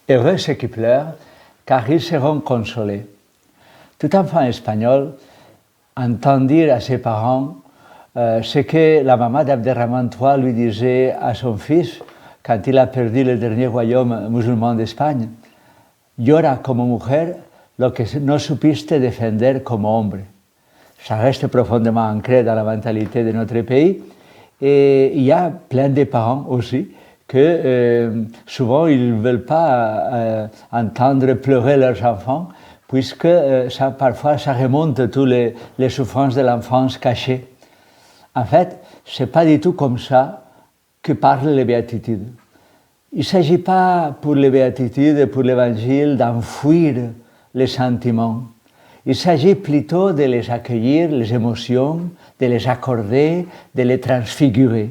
Heureux ceux qui pleurent, car ils seront consolés. Tout enfant espagnol entend dire à ses parents ce que la maman d'Abderrahmane III lui disait à son fils quand il a perdu le dernier royaume musulman d'Espagne. Llora como mujer lo que no supiste defender como hombre. Ça reste profondément ancré dans la mentalité de notre pays. Et il y a plein de parents aussi que souvent ils ne veulent pas entendre pleurer leurs enfants, puisque parfois ça remonte toutes les souffrances de l'enfance cachées. En fait, ce n'est pas du tout comme ça que parlent les béatitudes. Il ne s'agit pas pour les béatitudes, pour l'évangile, d'enfouir les sentiments. Il s'agit plutôt de les accueillir, les émotions, de les accorder, de les transfigurer.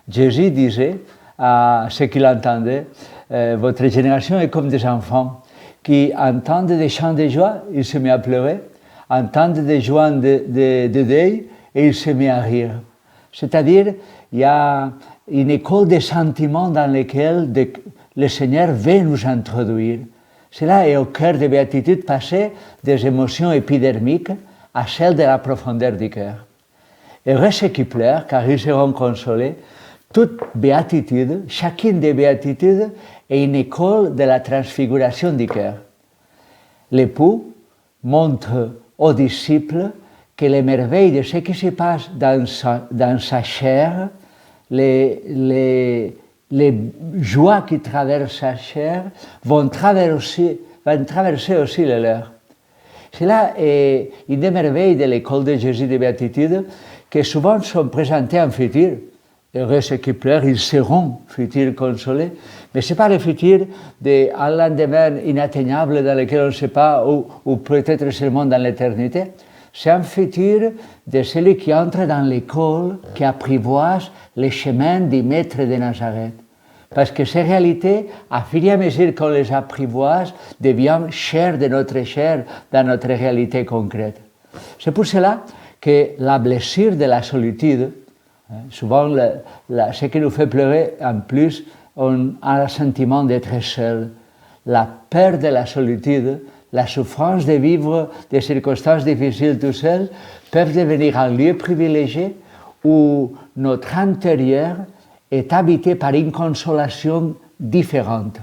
Jésus disait à ceux qui l'entendaient, votre génération est comme des enfants qui entendent des chants de joie, ils se mettent à pleurer, entendent des chants de deuil et ils se mettent à rire. C'est-à-dire, il y a une école de sentiments dans laquelle le Seigneur veut nous introduire. Cela est au cœur des béatitudes passées des émotions épidermiques à celles de la profondeur du cœur. Heureux ceux qui pleurent, car ils seront consolés. Toute béatitude, chacune des béatitudes est une école de la transfiguration du cœur. L'époux montre aux disciples que les merveilles de ce qui se passe dans sa chair, les joies qui traversent sa chair vont traverser aussi les leurs. Cela est une des merveilles de l'école de Jésus des béatitudes que souvent sont présentées en futur. Heureux ceux qui pleurent, ils seront futurs consolés. Mais ce n'est pas le futur d'un lendemain inatteignable dans lequel on ne sait pas, ou peut-être seulement dans l'éternité. C'est un futur de celui qui entre dans l'école, qui apprivoise les chemins du maître de Nazareth. Parce que ces réalités, à fur et à mesure qu'on les apprivoise, deviennent chair de notre chair dans notre réalité concrète. C'est pour cela que la blessure de la solitude, souvent ce qui nous fait pleurer, en plus, on a le sentiment d'être seul. La peur de la solitude, la souffrance de vivre des circonstances difficiles tout seul, peuvent devenir un lieu privilégié où notre intérieur est habité par une consolation différente.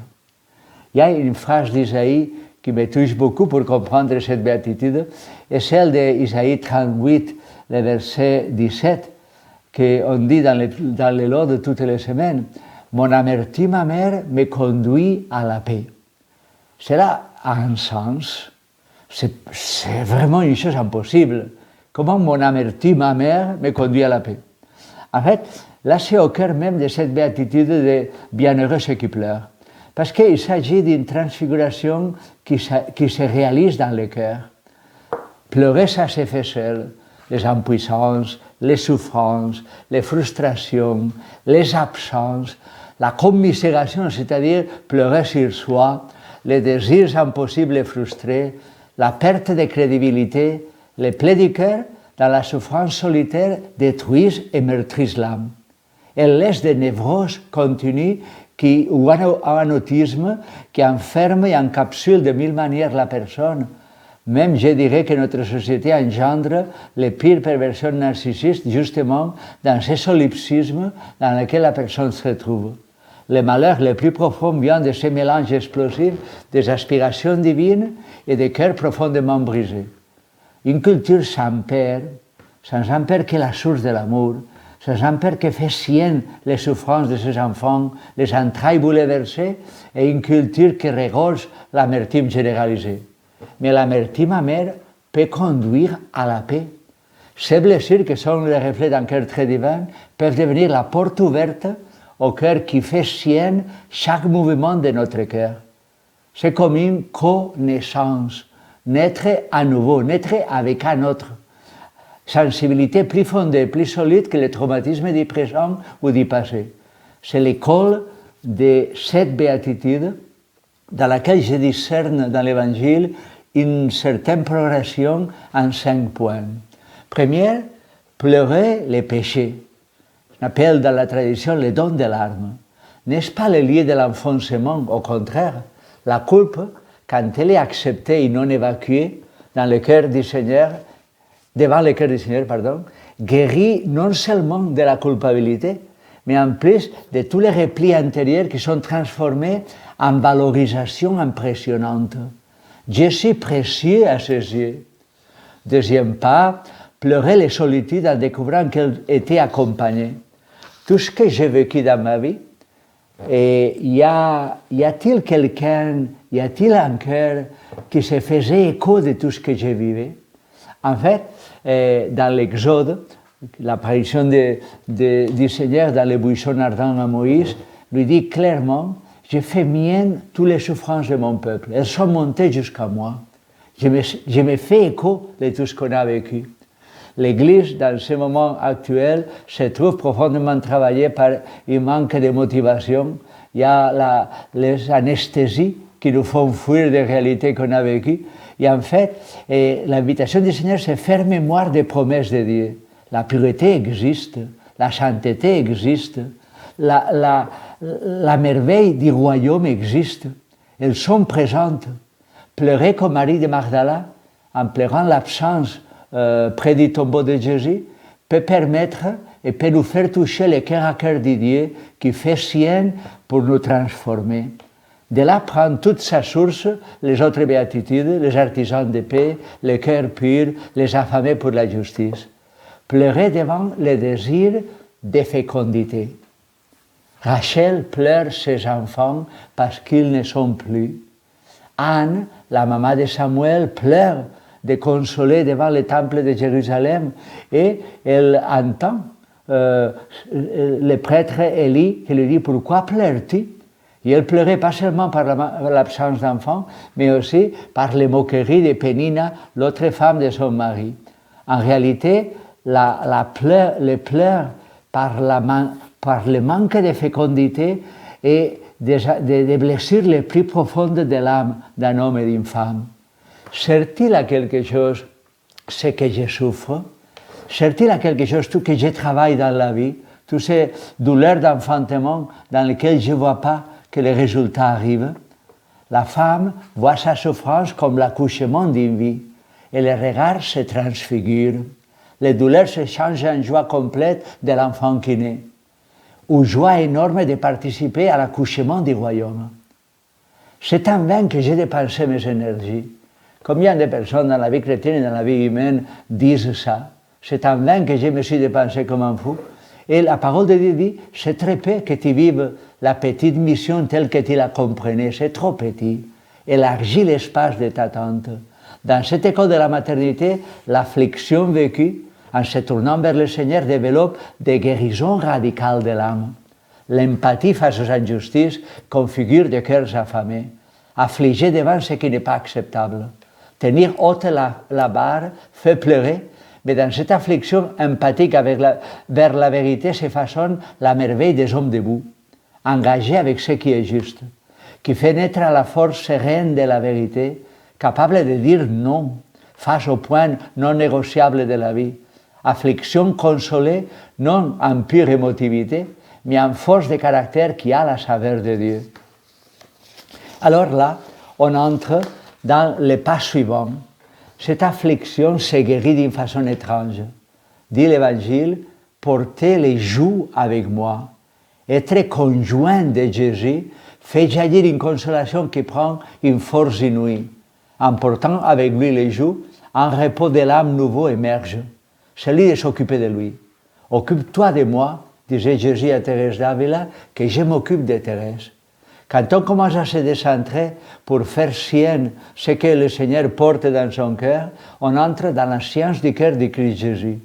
Il y a une phrase d'Isaïe qui me touche beaucoup pour comprendre cette béatitude, et celle d'Isaïe 38, le verset 17, qu'on dit dans les lots de toutes les semaines, « Mon amertume amère me conduit à la paix ». Cela a un sens, c'est vraiment une chose impossible. Comment mon amertume amère me conduit à la paix? En fait, là c'est au cœur même de cette béatitude de bienheureux ceux qui pleurent. Parce qu'il s'agit d'une transfiguration qui se réalise dans le cœur. Pleurer, ça se fait seul. Les impuissances, les souffrances, les frustrations, les absences, la commisération, c'est-à-dire pleurer sur soi, les désirs impossibles et frustrés, la perte de crédibilité, les plaies du cœur, dans la souffrance solitaire, détruisent et meurtrissent l'âme. Elles laissent des névroses continues ou un autisme qui enferme et encapsule de mille manières la personne. Même, je dirais que notre société engendre les pires perversions narcissistes justement dans ce solipsisme dans lequel la personne se trouve. Le malheur le plus profond vient de ces mélanges explosifs des aspirations divines et des cœurs profondément brisés. Une culture sans père qui est la source de l'amour, sans père qui fait sienne les souffrances de ses enfants, les entrailles bouleversées, et une culture qui regorge l'amertume généralisée. Mais l'amertume amère peut conduire à la paix. Ces blessures, qui sont le reflet d'un cœur très divin, peuvent devenir la porte ouverte au cœur qui fait sienne chaque mouvement de notre cœur. C'est comme une connaissance, naître à nouveau, naître avec un autre. Sensibilité plus fondée, plus solide que le traumatisme du présent ou du passé. C'est l'école de cette béatitude dans laquelle je discerne dans l'Évangile une certaine progression en 5 points. Première, pleurer les péchés. On appelle dans la tradition le don de larmes. N'est-ce pas le lieu de l'enfoncement? Au contraire, La culpe, quand elle est acceptée et non évacuée dans le cœur du Seigneur, devant le cœur du Seigneur, guérit non seulement de la culpabilité, mais en plus de tous les replis intérieurs qui sont transformés en valorisation impressionnante. Je suis précieux à ses yeux. Deuxième pas, pleurer les solitudes en découvrant qu'elle était accompagnée. Tout ce que j'ai vécu dans ma vie, et y a-t-il quelqu'un, y a-t-il un cœur qui se faisait écho de tout ce que j'ai vécu? En fait, dans l'Exode, l'apparition du Seigneur dans les buissons ardents à Moïse lui dit clairement, j'ai fait mienne toutes les souffrances de mon peuple. Elles sont montées jusqu'à moi. Je me fais écho de tout ce qu'on a vécu. L'Église, dans ce moment actuel, se trouve profondément travaillée par un manque de motivation. Il y a les anesthésies qui nous font fuir des réalités qu'on a vécues. Et en fait, l'invitation du Seigneur, c'est faire mémoire des promesses de Dieu. La pureté existe, la sainteté existe, la merveille du royaume existe. Elles sont présentes. Pleurer comme Marie de Magdala, en pleurant l'absence près du tombeau de Jésus, peut permettre et peut nous faire toucher le cœur à cœur de Dieu qui fait sien pour nous transformer. De là prend toute sa source les autres béatitudes, les artisans de paix, les cœurs purs, les affamés pour la justice. Pleurer devant le désir de fécondité. Rachel pleure ses enfants parce qu'ils ne sont plus. Anne, la maman de Samuel, pleure de consoler devant le temple de Jérusalem et elle entend le prêtre Élie qui lui dit « Pourquoi pleures-tu » Et elle pleurait pas seulement par l'absence d'enfants, mais aussi par les moqueries de Pénina, l'autre femme de son mari. En réalité, les pleurs par le manque de fécondité et des blessures les plus profondes de l'âme d'un homme et d'une femme. Sert-il à quelque chose ce que je souffre? Sert-il à quelque chose tout que je travaille dans la vie, toutes ces douleurs d'enfantement dans lesquelles je ne vois pas que les résultats arrivent? La femme voit sa souffrance comme l'accouchement d'une vie et le regard se transfigure. Les douleurs se changent en joie complète de l'enfant qui naît, ou joie énorme de participer à l'accouchement du royaume. C'est en vain que j'ai dépensé mes énergies. Combien de personnes dans la vie chrétienne et dans la vie humaine disent ça? C'est en vain que je me suis dépensé comme un fou. Et la parole de Dieu dit, c'est très peu que tu vives la petite mission telle que tu la comprenais. C'est trop petit. Élargis l'espace de ta tente. Dans cette école de la maternité, l'affliction vécue, en se tournant vers le Seigneur, développe des guérisons radicales de l'âme. L'empathie face aux injustices configure des cœurs affamés, affligés devant ce qui n'est pas acceptable. Tenir haute la barre fait pleurer, mais dans cette affliction empathique vers la vérité se façonne la merveille des hommes debout, engagés avec ce qui est juste, qui fait naître la force sereine de la vérité, capable de dire non face au point non négociable de la vie. Affliction consolée, non en pure émotivité, mais en force de caractère qui a la saveur de Dieu. Alors là, on entre dans le pas suivant. Cette affliction se guérit d'une façon étrange. Dit l'Évangile, portez les joues avec moi. Être conjoint de Jésus fait jaillir une consolation qui prend une force inouïe. En portant avec lui les joues, un repos de l'âme nouveau émerge. Celui de s'occuper de lui. Occupe-toi de moi, disait Jésus à Thérèse d'Avila, que je m'occupe de Thérèse. Quand on commence à se décentrer pour faire sienne ce que le Seigneur porte dans son cœur, on entre dans la science du cœur de Christ Jésus.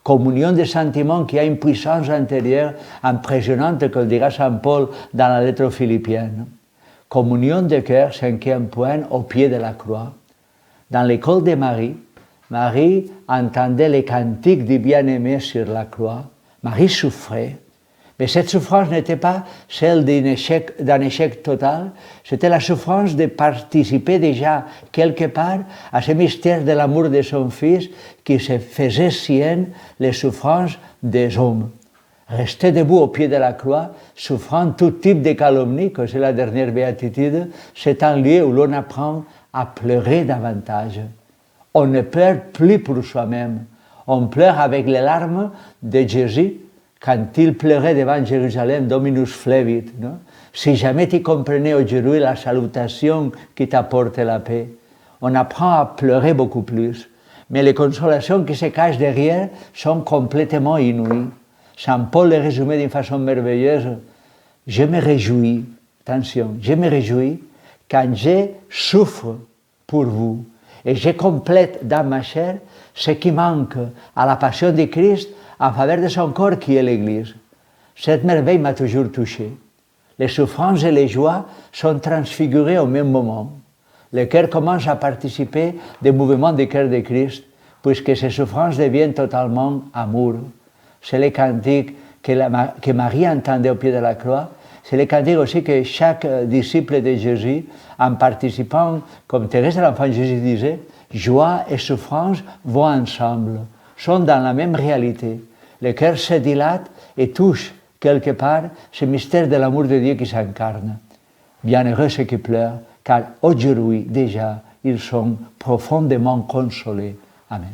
Communion des sentiments qui a une puissance intérieure impressionnante, comme dira Saint Paul dans la lettre aux Philippiennes. Communion de cœur, 5e point, au pied de la croix. Dans l'école de Marie, Marie entendait les cantiques du bien-aimé sur la croix. Marie souffrait. Mais cette souffrance n'était pas celle d'un échec total, c'était la souffrance de participer déjà quelque part à ce mystère de l'amour de son Fils qui se faisait sienne les souffrances des hommes. resté debout au pied de la croix, souffrant tout type de calomnie, que c'est la dernière béatitude, c'est un lieu où l'on apprend à pleurer davantage. On ne pleure plus pour soi-même. On pleure avec les larmes de Jésus quand il pleurait devant Jérusalem, Dominus flevit. Non? Si jamais tu comprenais aujourd'hui la salutation qui t'apporte la paix, on apprend à pleurer beaucoup plus. Mais les consolations qui se cachent derrière sont complètement inouïes. Saint Paul les résumait d'une façon merveilleuse. Je me réjouis, attention, je me réjouis quand je souffre pour vous. Et je complète dans ma chair ce qui manque à la passion de Christ en faveur de son corps qui est l'Église. Cette merveille m'a toujours touché. Les souffrances et les joies sont transfigurées au même moment. Le cœur commence à participer des mouvements du cœur de Christ, puisque ces souffrances deviennent totalement amour. C'est le cantique que Marie entendait au pied de la croix. C'est le cantique aussi que chaque disciple de Jésus, en participant, comme Thérèse de l'Enfant Jésus disait, joie et souffrance vont ensemble, sont dans la même réalité. Le cœur se dilate et touche quelque part ce mystère de l'amour de Dieu qui s'incarne. Bienheureux ceux qui pleurent, car aujourd'hui déjà ils sont profondément consolés. Amen.